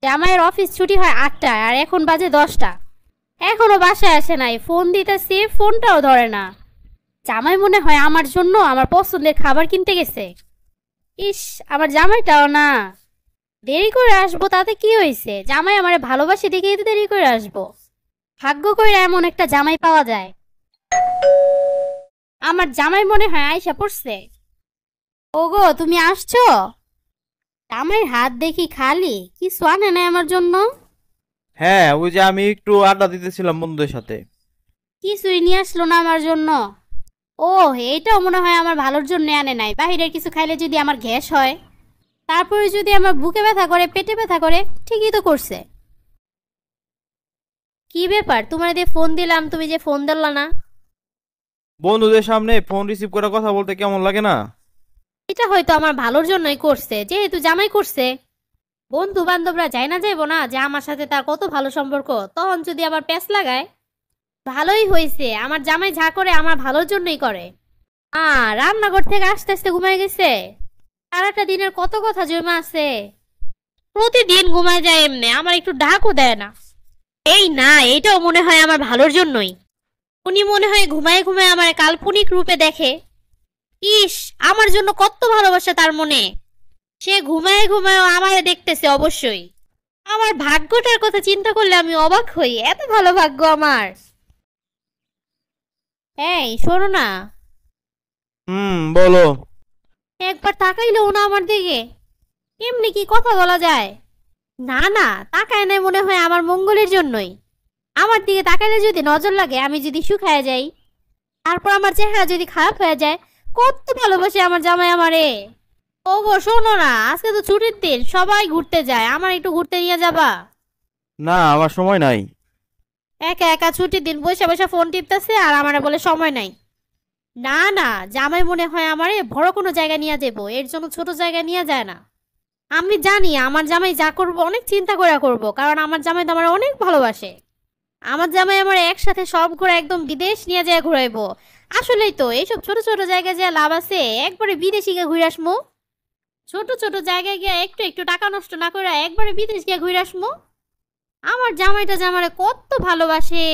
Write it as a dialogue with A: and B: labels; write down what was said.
A: জামাইয়ের অফিস ছুটি হয় 8টায় আর এখন বাজে 10টা, এখনো বাসায় আসে নাই। ফোন দিতেছি, ফোনটাও ধরে না। জামাই মনে হয় আমার জন্য আমার পছন্দের খাবার কিনতে গেছে। ইস, আমার জামাইটাও না। দেরি করে আসবো তাতে কি হয়েছে, জামাই আমারে ভালোবাসে দেখেই তো দেরি করে আসবো। ভাগ্য করে এমন একটা জামাই পাওয়া যায়। আমার জামাই মনে হয় আইসা পড়ছে। ওগো, তুমি আসছো? জামাইয়ের হাত দেখি খালি, কিছু আনে নাই আমার জন্য।
B: হ্যাঁ, ওই যে আমি একটু আড্ডা দিতেছিলাম বন্ধুদের সাথে।
A: কিছুই নিয়ে আসলো না আমার জন্য। ও, এইটাও মনে হয় আমার ভালোর জন্য আনে নাই। বাহিরের কিছু খাইলে যদি আমার গ্যাস হয়, তারপরে যদি আমার বুকে ব্যথা করে, পেটে ব্যথা করে, ঠিকই তো করছে। কি ব্যাপার, তোমার দিয়ে ফোন দিলাম, তুমি যে ফোন ধরলা না?
B: বন্ধুদের সামনে ফোন রিসিভ করে কথা বলতে কেমন লাগে না?
A: এটা হয়তো আমার ভালোর জন্যই করছে, যেহেতু জামাই করছে। বন্ধু বান্ধবরা যাই না যাইবো না যে আমার সাথে তার কত ভালো সম্পর্ক, তখন যদি আবার প্যাঁচ লাগায়। ভালোই হয়েছে, আমার জামাই যা করে আমার ভালোর জন্যই করে। রান্নাঘর থেকে আস্তে আস্তে ঘুমায় গেছে। সারাটা দিনের কত কথা জমা আছে। প্রতিদিন ঘুমায় যায় এমনি, আমার একটু ডাকও দেয় না। এই না, এইটাও মনে হয় আমার ভালোর জন্যই। উনি মনে হয় ঘুমায় ঘুমায় আমার কাল্পনিক রূপে দেখে। ইস, আমার জন্য কত ভালোবাসা তার মনে। সে ঘুমায় ঘুমায় আমায় দেখতেছে অবশ্যই। আমার ভাগ্যটার কথা চিন্তা করলে আমি অবাক হই, এত ভালো ভাগ্য আমার। এই শোনো না।
B: বলো।
A: একবার তাকাইলেও না আমার দিকে। এমনি কি কথা বলা যায়? না না, তাকায় নাই মনে হয় আমার মঙ্গলের জন্যই। আমার দিকে তাকাইলে যদি নজর লাগে, আমি যদি শুকায় যাই, তারপর আমার চেহারা যদি খারাপ হয়ে যায়, কত ভালোবাসে আমার জামাই আমারে। ওগো শোনো না, আজকে তো ছুটির দিন, সবাই ঘুরতে যায়, আমার একটু ঘুরতে নিয়ে যাবা?
B: না, আমার সময় নাই।
A: একা একা ছুটির দিন বসে বসে ফোন টিপতেছে আর আমারে বলে সময় নাই। না না, জামাই মনে হয় আমারে বড় কোনো জায়গা নিয়ে যাবো, এর জন্য ছোট জায়গায় নিয়ে যায় না। আমি জানি আমার জামাই যা করবো অনেক চিন্তা করে করবো, কারণ আমার জামাই তো আমার অনেক ভালোবাসে। আমার জামাই আমার একসাথে সব ঘুরে একদম বিদেশ নিয়ে যায় ঘুরাইবো। আসলেই তো এইসব ছোট ছোট জায়গায় যা লাভ আছে, একবারে বিদেশি গিয়ে ঘুরে আসমো। ছোট ছোট জায়গায় গিয়ে একটু একটু টাকা নষ্ট না করে একবারে বিদেশ গিয়ে ঘুরে আসমো। আমার জামাইটা যে আমারে কত ভালোবাসে।